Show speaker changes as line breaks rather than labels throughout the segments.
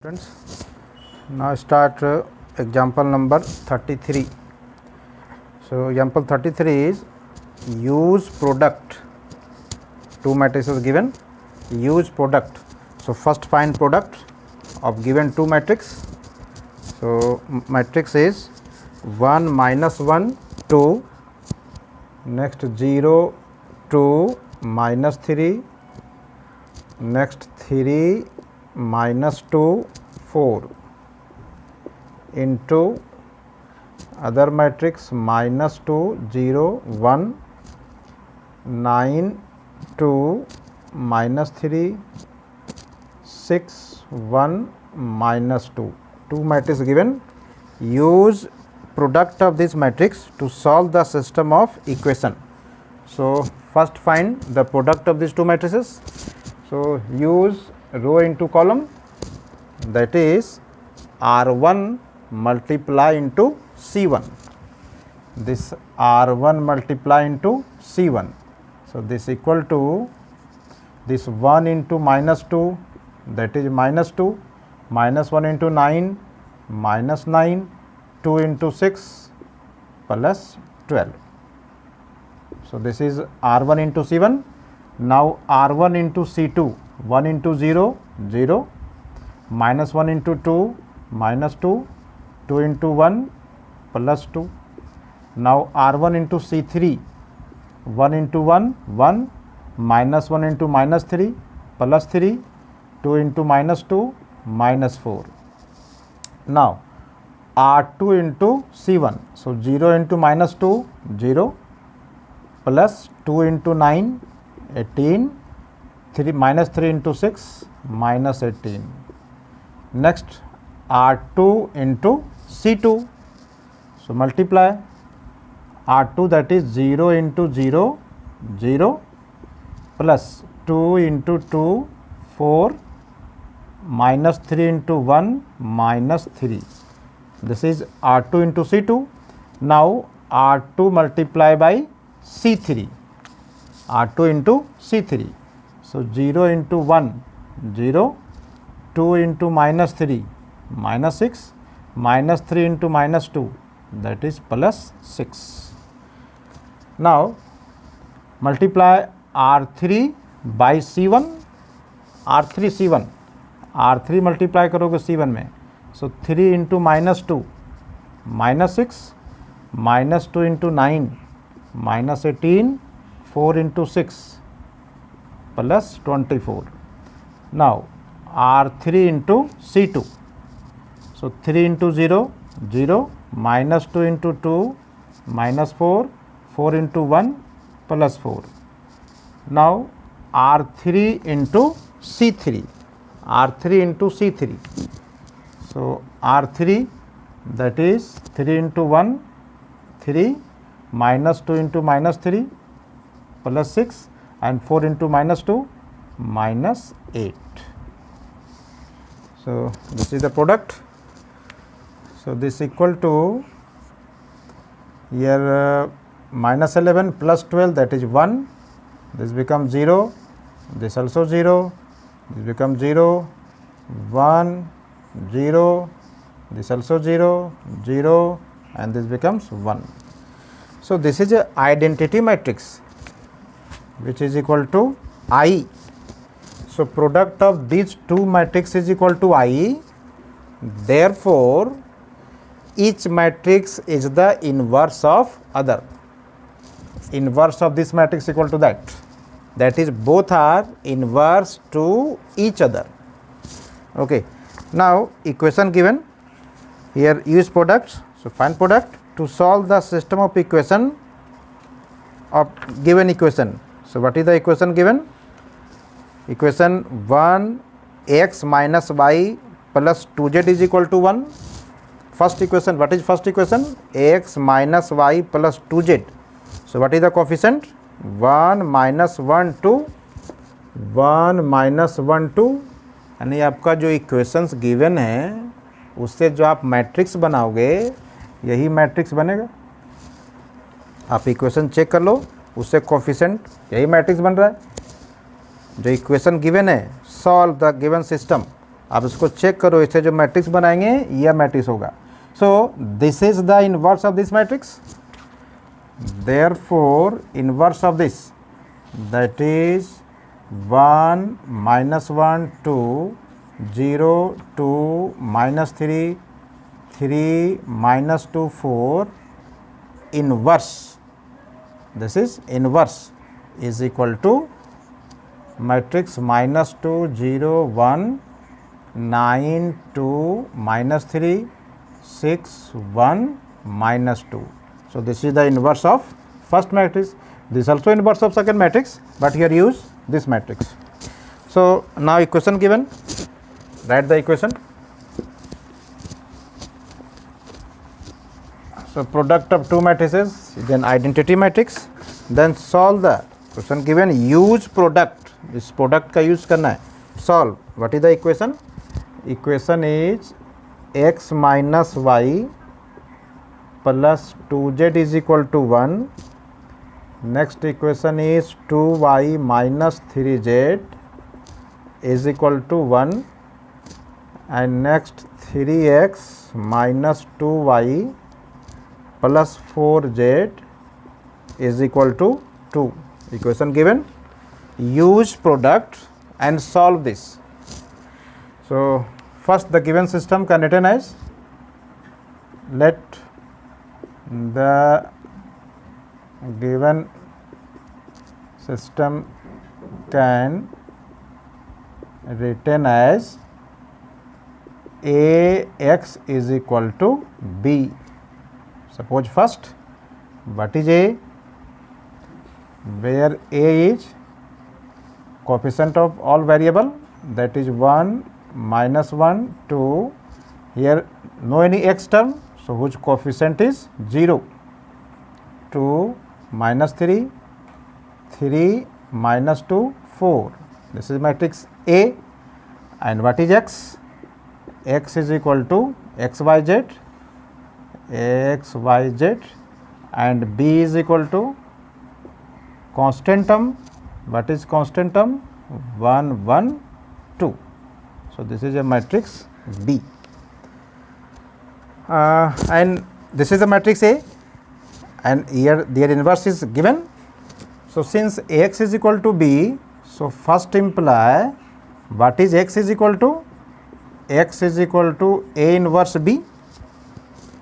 Students, now start example number 33. So example 33 is use product. Two matrices given, use product. So first find product of given two matrix. So matrix is 1 minus 1 2, next 0 2 minus 3, next 3 minus 2 4 into other matrix minus 2 0 1 9 2 minus 3 6 1 minus 2. Two matrix given. Use product of this matrix to solve the system of equation. So first find the product of these two matrices. So use row into column, that is R1 multiply into C1. This R1 multiply into C1. So this equal to this 1 into minus 2, that is minus 2, minus 1 into 9, minus 9, 2 into 6 plus 12. So this is R1 into C1. Now R1 into C2, 1 into 0, 0, minus 1 into 2, minus 2, 2 into 1, plus 2. Now R1 into C3, 1 into 1, 1, minus 1 into minus 3, plus 3, 2 into minus 2, minus 4. Now R2 into C1, so 0 into minus 2, 0, plus 2 into 9, 18, 3 minus 3 into 6, minus 18. Next R2 into C2, so multiply R2, that is 0 into 0, 0, plus 2 into 2, 4, minus 3 into 1, minus 3. This is R2 into C2. Now R2 multiply by C3, R2 into C3. So 0 into 1, 0, 2 into minus 3, minus 6, minus 3 into minus 2, that is plus 6. Now multiply R3 by C1, R3 C1, R3 multiply करोगे C1 में, so 3 into minus 2, minus 6, minus 2 into 9, minus 18, 4 into 6, plus 24. Now R3 into C2, so 3 into 0, 0, minus 2 into 2, minus 4, 4 into 1, plus 4. Now R3 into C3, R3 into C3. So R3, that is 3 into 1, 3, minus 2 into minus 3, plus 6, and 4 into minus 2, minus 8. So this is the product. So this equal to here minus 11 plus 12, that is 1. This becomes 0. This also 0. This becomes 0, 1, 0. This also 0, 0, and this becomes 1. So this is a identity matrix which is equal to I. So product of these two matrix is equal to I. Therefore each matrix is the inverse of other. Inverse of this matrix equal to that. That is, both are inverse to each other. Okay. Now equation given. Here use products. So find product to solve the system of equation of given equation. So what is the equation given? Equation 1 x minus y plus 2z is equal to 1. First equation, what is first equation? X minus y plus 2z. So what is the coefficient? 1 minus 1 2, 1 minus 1 2. यानी आपका जो equations given है उससे जो आप matrix बनाओगे यही matrix बनेगा. आप इक्वेशन चेक कर लो, उससे कोफिशिएंट यही मैट्रिक्स बन रहा है. जो इक्वेशन गिवन है, सॉल्व द गिवन सिस्टम, आप इसको चेक करो, इससे जो मैट्रिक्स बनाएंगे यह मैट्रिक्स होगा. सो this is the inverse of this matrix. Therefore inverse of this, that is 1 -1 2 0 2 -3 3 -2 4 inverse, this is inverse is equal to matrix -2 0 1 9 2 -3 6 1 -2. So this is the inverse of first matrix. This is also inverse of second matrix, but here use this matrix. So now equation given, write the equation. So product of two matrices, then identity matrix, then solve the question given. Use product, इस product का use करना है. Solve. What is the equation? Equation is x minus y plus 2z is equal to 1. Next equation is 2y minus 3z is equal to 1, and next 3x minus 2y plus 4z is equal to 2. Equation given. Use product and solve this. So first the given system can written as, let the given system can written as Ax is equal to B. Suppose first, what is A? Where A is coefficient of all variable, that is 1 -1 2. Here no any x term, so whose coefficient is 0. 2 -3 3 -2 4. This is matrix A. And what is x? X is equal to x y z, x y z, and B is equal to constant term. What is constant term? 1 1 2. So this is a matrix B. And this is the matrix A, and here their inverse is given. So since Ax is equal to B, so first imply what is x is equal to? X is equal to A inverse B.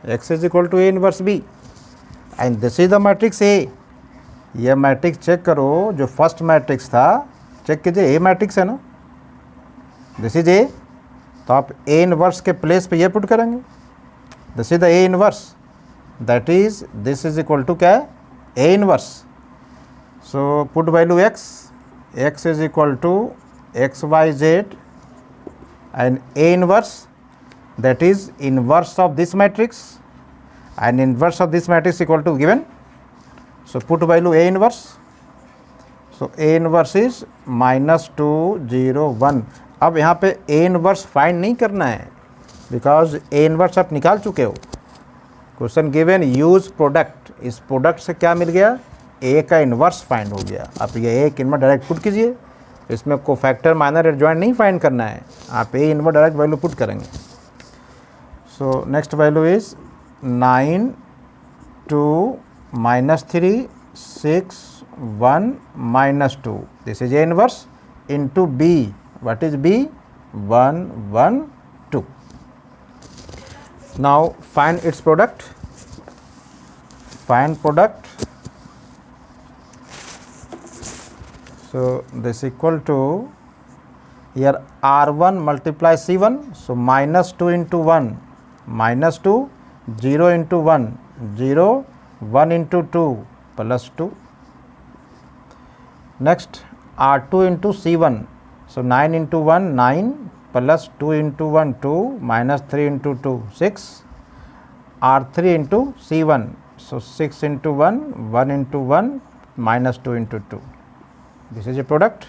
X is equal to A inverse B, and this is the matrix A. यह matrix check करो, जो first matrix था check कीजिए, ए matrix है ना, this is ए, तो आप A inverse के प्लेस पे ये पुट करेंगे. This is the A inverse, that is this is equal to क्या है? A inverse. So put value x, x is equal to x y z, and A inverse, that is inverse of this matrix, and inverse of this matrix equal to given. So put value A inverse. So A inverse is -2 0 1. अब यहाँ पे A inverse find नहीं करना है, because A inverse आप निकाल चुके हो. क्वेश्चन गिवन यूज प्रोडक्ट, इस प्रोडक्ट से क्या मिल गया? A का इन्वर्स फाइंड हो गया. आप ये A इनवर्स डायरेक्ट पुट कीजिए, इसमें को फैक्टर माइनर एडजॉइंट नहीं फाइंड करना है, आप A inverse direct value put करेंगे. So next value is 9 2 -3 6 1 -2. This is A inverse into B. What is B? 1 1 2. Now find its product. Find product. So this equal to, here R1 multiply C1, so -2 into 1 -2, 0 into 1 0, 1 into 2 plus 2. Next R2 into C1, so 9 into 1 9 plus 2 into 1 2 -3 into 2 6. R3 into C1, so 6 into 1 1 into 1 -2 into 2. This is a product.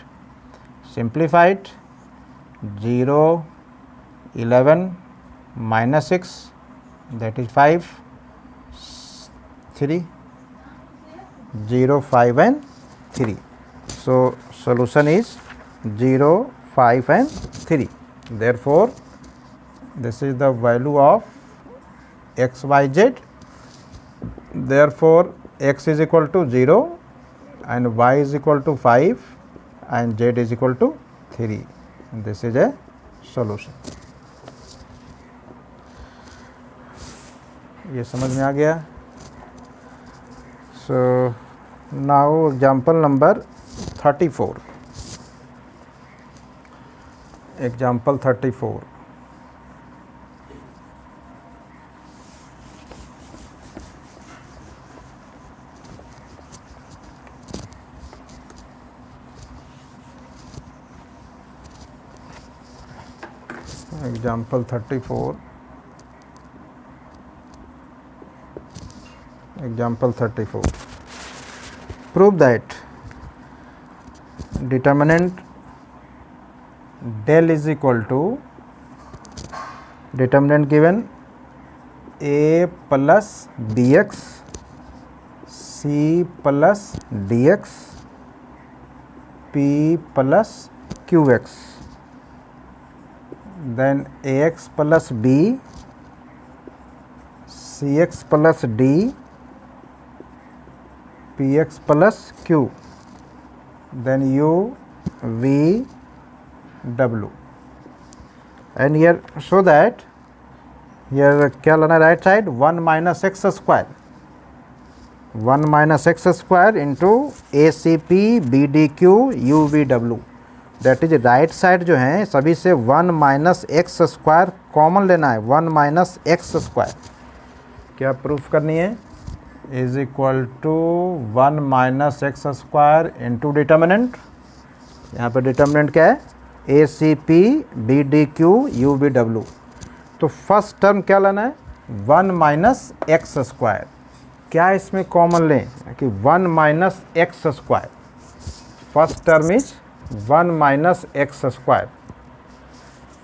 Simplified. 0 11 -6, that is 5 3 0 5 and 3. So solution is 0 5 and 3. Therefore, this is the value of x, y, z. Therefore, x is equal to 0 and y is equal to 5 and z is equal to 3. This is a solution. ये समझ में आ गया. So now example number 34. Example 34. Example 34. Example 34. Prove that determinant del is equal to determinant given a plus bx c plus dx p plus qx, then ax plus b cx plus d px plus q, then u v w. And here show that here क्या लेना right side 1 minus x square, 1 minus x square into acp bdq uvw. That is right side जो है सभी से 1 minus x square common लेना है. 1 minus x square क्या proof करनी है is equal to 1 minus x square into determinant. यहाँ पर डिटर्मिनेंट क्या है A C P B D Q U V W. तो फर्स्ट टर्म क्या लेना है 1 minus x square. क्या इसमें कॉमन लें कि 1 minus x square. First term is 1 minus x square.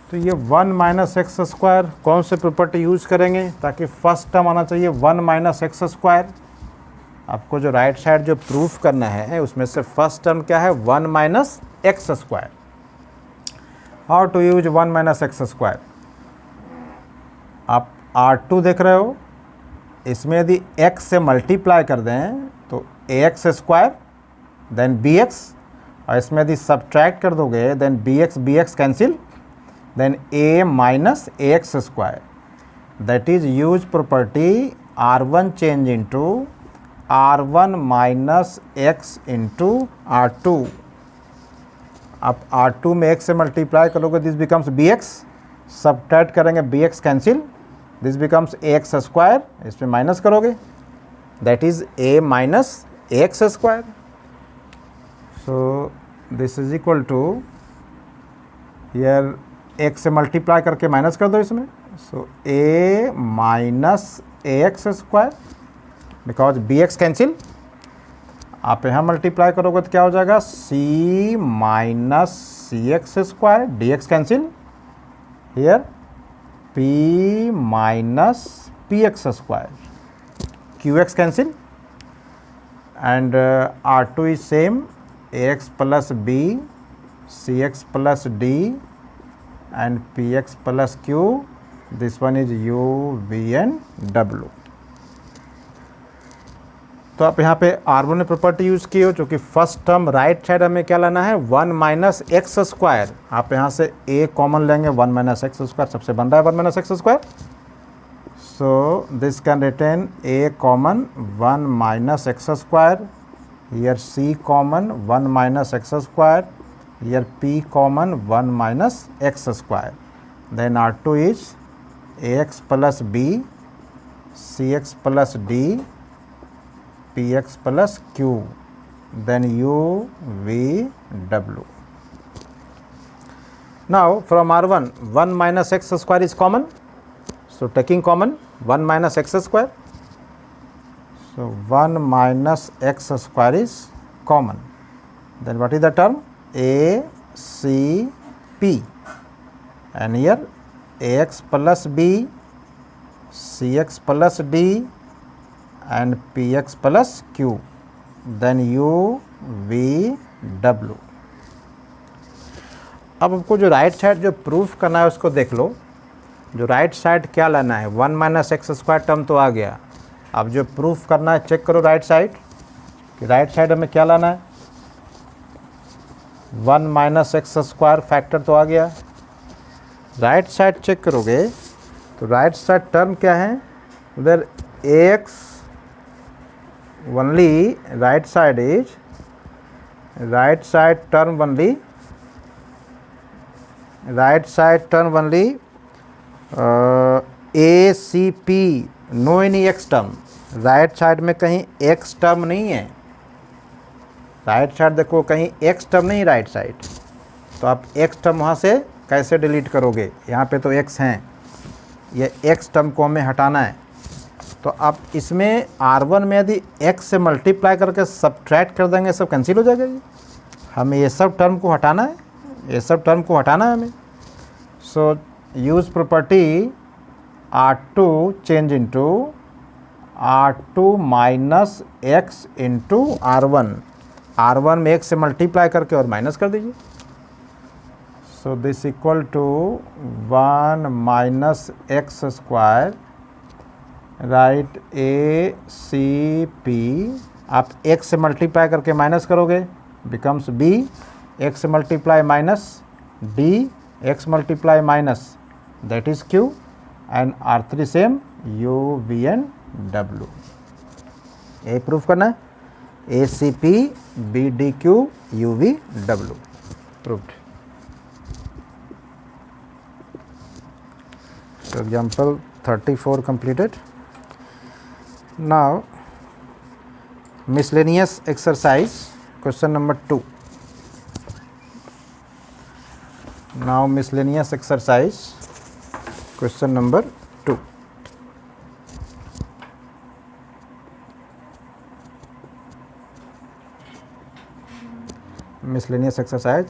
तो ये 1 minus x square कौन से प्रॉपर्टी यूज़ करेंगे ताकि फर्स्ट टर्म आना चाहिए 1 minus x square. आपको जो राइट साइड जो प्रूफ करना है उसमें से फर्स्ट टर्म क्या है 1 minus x square. How to use 1 minus x square. आप R2 देख रहे हो, इसमें यदि x से मल्टीप्लाई कर दें तो ax स्क्वायर देन bx, और इसमें यदि सब्ट्रैक्ट कर दोगे then bx cancel, then a minus ax square. That is use property R1 change into R1 minus x into R2. आप R2 में x से मल्टीप्लाई करोगे दिस बिकम्स bx, सब्ट्रैक्ट करेंगे bx cancel, this becomes ax square, इसमें minus करोगे that is a minus ax square. So this is equal to here x से multiply करके minus कर दो इसमें. So a minus ax square because bx cancel. आप यहाँ मल्टीप्लाई करोगे तो क्या हो जाएगा c minus C x square dx cancel, here p minus P x square qx cancel, and R2 is same ax plus b cx plus d and px plus q. This one is u v and w. तो आप यहाँ पे R1 में property use की हो चूँकि first term right side हमें क्या लेना है 1 minus x स्क्वायर. आप यहाँ से a कॉमन लेंगे 1 minus x स्क्वायर, सबसे बन रहा है 1 minus x square. So this can written a common 1 minus x square, here c common 1 minus x square, here p common 1 minus x square. Then R2 is ax plus b cx plus d px plus q, then u v w. Now from R1 1 minus x square is common, so taking common 1 minus x square. So 1 minus x square is common. Then what is the term a c p, and here ax plus b cx plus d and px plus q, then u v w. अब आपको जो right side जो proof करना है उसको देख लो। जो right side क्या लाना है, 1 माइनस एक्स स्क्वायर टर्म तो आ गया। अब जो प्रूफ करना है चेक करो राइट साइड कि राइट साइड हमें क्या लाना है, 1 माइनस एक्स स्क्वायर फैक्टर तो आ गया। राइट साइड चेक करोगे तो राइट साइड टर्म क्या है, उधर x only right side is right side term only ACP, no any x term. Right side में कहीं x टर्म नहीं है, राइट साइड देखो कहीं x टर्म नहीं राइट साइड, तो आप x टर्म वहाँ से कैसे डिलीट करोगे, यहाँ पे तो x हैं, ये x टर्म को हमें हटाना है। तो आप इसमें R1 में यदि x से मल्टीप्लाई करके सब्ट्रैक्ट कर देंगे, सब कैंसिल हो जाएगा जी। हमें ये सब टर्म को हटाना है, ये सब टर्म को हटाना है हमें। So use property R2 change into R2 minus X into R1। R1 में x से मल्टीप्लाई करके और माइनस कर दीजिए। So this equal to 1 minus x square right ACP। आप x से मल्टीप्लाई करके माइनस करोगे, बिकम्स b, x से multiply minus d, x multiply minus that is q, and R3 same u v and w। ये proof करना है, ACP b d q u v w proved. So example 34 completed. Now miscellaneous exercise question number 2. Now miscellaneous exercise question number 2. Miscellaneous exercise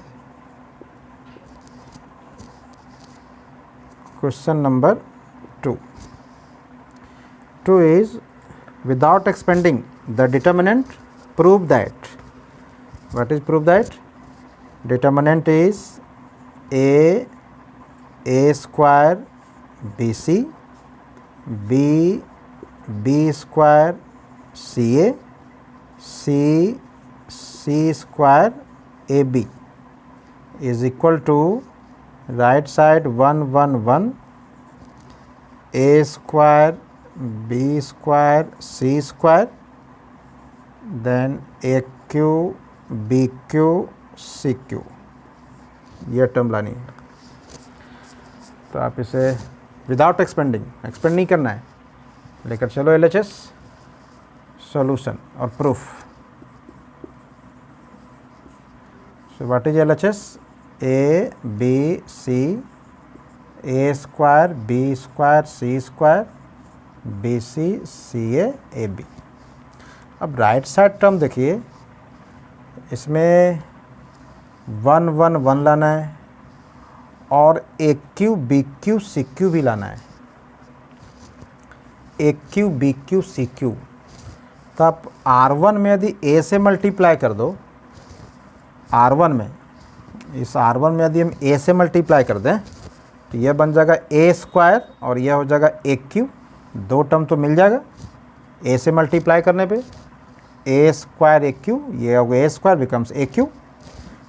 question number 2. 2 is without expanding the determinant, prove that. What is prove that? Determinant is a square bc, b square ca, c square ab is equal to right side 1 1 1, a square b square c square, then aq bq cq, ये term लानी है। तो आप इसे without expanding, expand नहीं करना है, लेकर चलो LHS सॉल्यूशन और proof. So what is LHS? a b c, a square b square c square bc ca ab। अब राइट साइड टर्म देखिए, इसमें 1 1 1 लाना है और AQ BQ CQ भी लाना है, AQ BQ CQ। तो आप R1 में यदि A से मल्टीप्लाई कर दो, R1 में, इस R1 में यदि हम A से मल्टीप्लाई कर दें तो यह बन जाएगा A स्क्वायर और यह हो जाएगा AQ, दो टर्म तो मिल जाएगा A से मल्टीप्लाई करने पे, A स्क्वायर AQ, ये हो गया A square becomes AQ।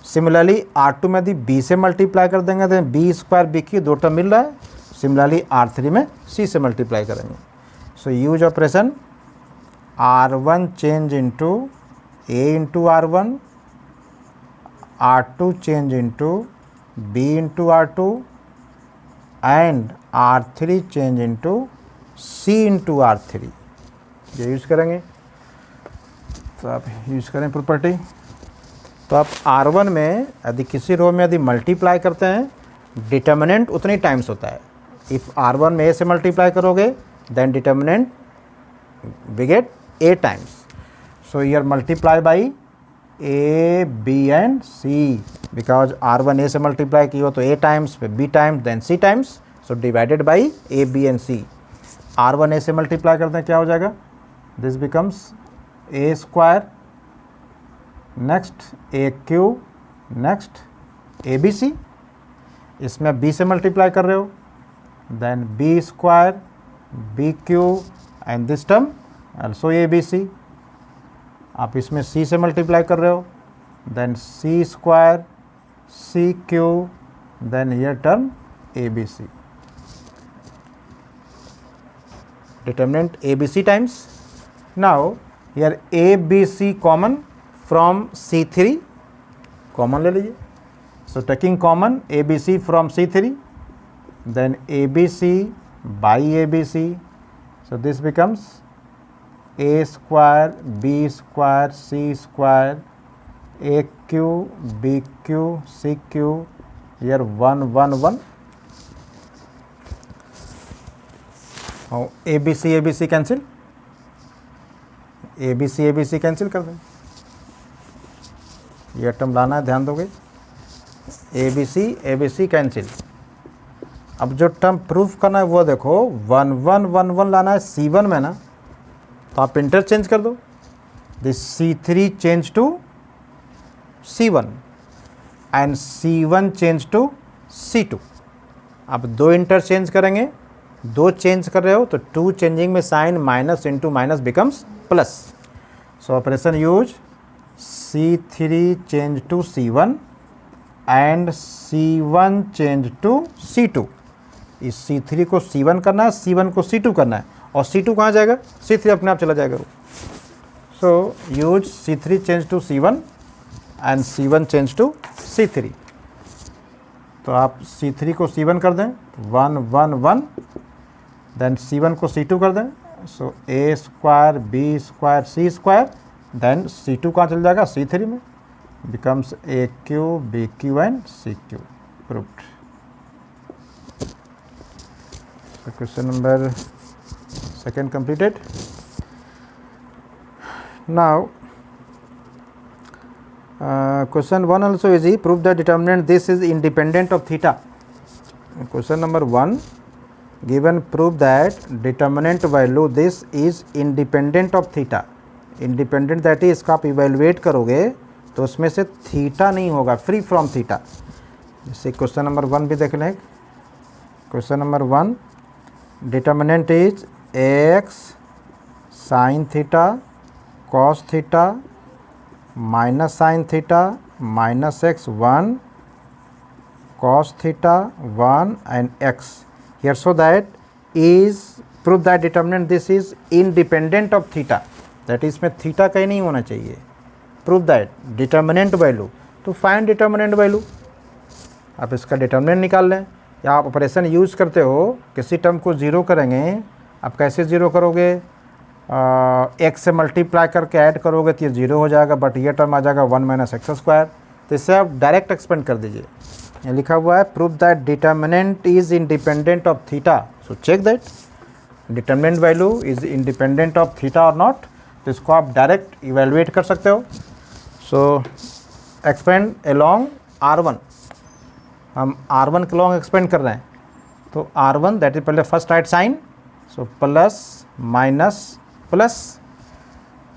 Similarly R2 में यदि B से मल्टीप्लाई कर देंगे तो B स्क्वायर BQ, दो टर्म मिल रहा है। सिमिलरली R3 में C से मल्टीप्लाई करेंगे। So use operation R1 change into A into R1, R2 change into B into R2 and R3 change into C into R3, ये यूज़ करेंगे। तो आप यूज़ करें प्रॉपर्टी। तो आप R1 में यदि किसी रो में यदि मल्टीप्लाई करते हैं, डिटर्मिनेंट उतनी टाइम्स होता है। इफ़ R1 में A से मल्टीप्लाई करोगे then determinant we get A times. So here multiply by A, B and C, because R1 A से मल्टीप्लाई की हो तो A टाइम्स, फिर B times, then C times, so divided by A, B and C। R1 A से multiply करते हैं क्या हो जाएगा, this becomes A square, next AQ, next ABC इसमें b से मल्टीप्लाई कर रहे हो, then b square B Q and this term also A B C. आप इसमें c से मल्टीप्लाई कर रहे हो, देन c स्क्वायर सी क्यू, देन ये term A B C. Determinant A B C times. Now here A B C common from C3, common ले लीजिए। So taking common A B C from C3, then A B C by A B C, so this becomes A square B square C square A Q B Q C Q, here 1 1 1। A B C cancel, A B C cancel कर दें, ये term लाना है, ध्यान दोगे। A B C cancel. अब जो term proof करना है वो देखो 1 1 1 1 लाना है C1 में ना, तो आप इंटरचेंज कर दो, this C3 change to C1 and C1 change to C2। अब दो इंटरचेंज करेंगे, दो चेंज कर रहे हो तो 2 चेंजिंग में sign minus into minus becomes plus. So operation use C3 change to C1 and C1 change to C2। इस C3 को C1 करना है, C1 को C2 करना है, और C2 कहाँ जाएगा, C3 अपने आप चला जाएगा। So use C3 change to C1 and C1 change to C3। तो आप C3 को C1 कर दें 1 1 1, देन C1 को C2 कर दें, so A square B square C square, then C2 कहाँ चल जाएगा, C3 में, becomes A Q B Q and C Q. Proved. Question number second completed. Now question 1 also easy. Prove the determinant this is independent of theta. Question number 1 given, prove that determinant value this is independent of theta. Independent that is इसका आप evaluate करोगे तो उसमें से theta नहीं होगा, free from theta. जैसे question number 1 भी देख लें। Question number 1 determinant is x sine theta cos theta minus sine theta minus x 1 cos theta 1 and x here, so that is prove that determinant this is independent of theta, that is में theta कहीं नहीं होना चाहिए। prove that determinant value, तो find determinant value, आप इसका determinant निकाल लें, या आप ऑपरेशन यूज़ करते हो किसी टर्म को ज़ीरो करेंगे, आप कैसे ज़ीरो करोगे, एक्स से मल्टीप्लाई करके ऐड करोगे तो ये ज़ीरो हो जाएगा, बट ये टर्म आ जाएगा 1 माइनस एक्स स्क्वायर, तो इससे आप डायरेक्ट एक्सपेंड कर दीजिए। ये लिखा हुआ है prove that determinant is independent of theta, so check that determinant value is independent of theta और नॉट, तो इसको आप डायरेक्ट इवेलुएट कर सकते हो। सो एक्सपेंड अलोंग R1, हम R1 के लॉन्ग एक्सपेंड कर रहे हैं, तो R1 दैट इज पहले first write sign, so plus minus plus,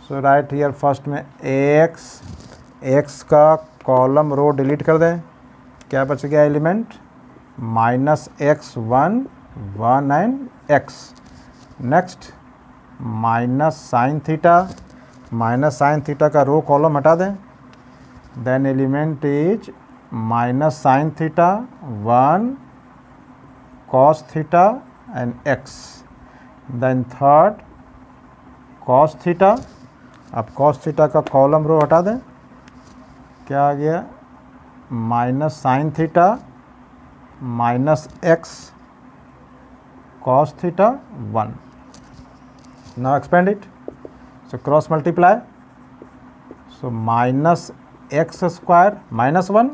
so write here first में एक्स का कॉलम रो डिलीट कर दें, क्या बच गया element minus x 1 1 and x. Next minus sine theta का रो कॉलम हटा दें, then element is minus sine theta 1 cos theta and x, then third cos theta, अब कॉस थीटा का कॉलम रो हटा दें, क्या आ गया minus sine theta minus X cos theta 1। Now expand it, so cross multiply, so minus x square minus 1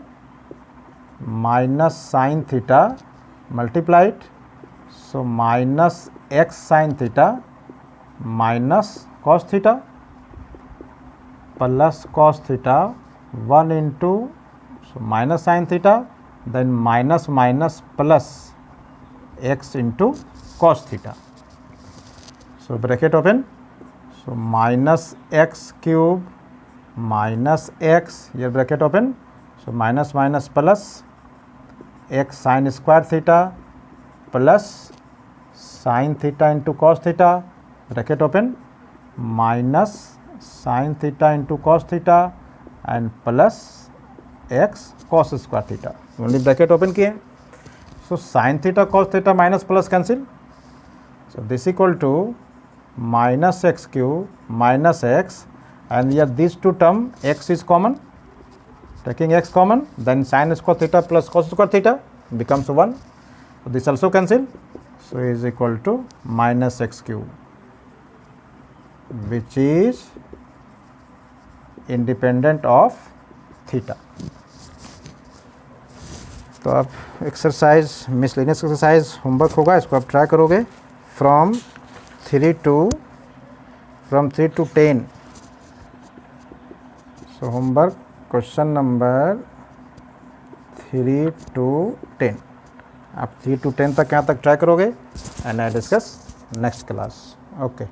minus sine theta multiply it, so minus X sine theta minus cos theta plus cos theta 1 into minus sine theta, then minus minus plus X into cos theta, so bracket open, so minus X cube minus X, ये bracket open, so minus minus plus X sine square theta plus sine theta into cos theta bracket open minus sine theta into cos theta and plus X cos square theta only bracket open किए. So sine theta cos theta minus plus cancel. So this equal to minus x cube minus x, and here these two term x is common, taking x common, then sin square theta plus cos square theta becomes 1. So this also cancel. So is equal to minus x cube, which is independent of theta. तो आप exercise miscellaneous exercise homework होगा, इसको आप try करोगे from 3 to 10. So homework question number 3 to 10. आप 3 to 10 तक यहाँ तक ट्राई करोगे and I discuss next class. Okay.